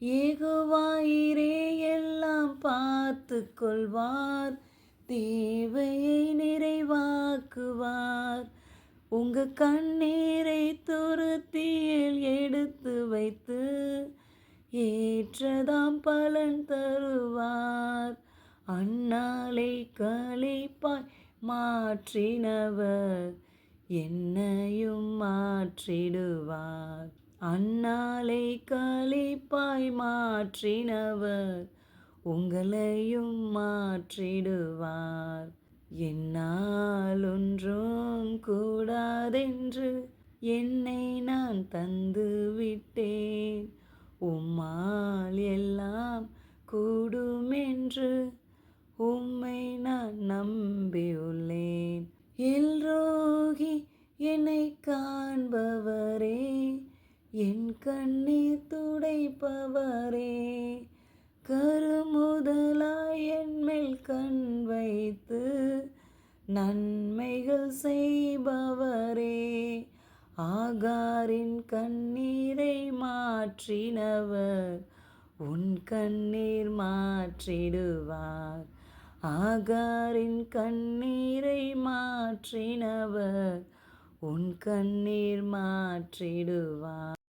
யெகோவாயீரே எல்லாம் பார்த்துக் கொள்வார், தேவையை நிறைவாக்குவார். உங்க கண்ணீரை துருத்தியில் எடுத்து வைத்து ஏற்றதாம் பலன் தருவார். அந்நாளை களிப்பாய் மாற்றினவர் என்னையும் மாற்றிடுவார். அந்நாளை களிப்பாய் மாற்றினவர் உங்களையும் மாற்றிடுவார். என்னால் ஒன்றும் கூடாதென்று என்னை நான் தந்து விட்டேன், உம்மால் எல்லாம் கூடுமென்று உம்மை நான் நம்பியுள்ளேன். எல்ரோகி என்னை காண்பவரே, என் கண்ணீர் துடைப்பவரே, கருமுதலாய் என்மேல் கண் வைத்து நன்மைகள் செய்பவரே, ஆகாரின் கண்ணீரை மாற்றினவர் உன் கண்ணீர் மாற்றிடுவார். ஆகாரின் கண்ணீரை மாற்றினவர் உன் கண்ணீர் மாற்றிடுவார்.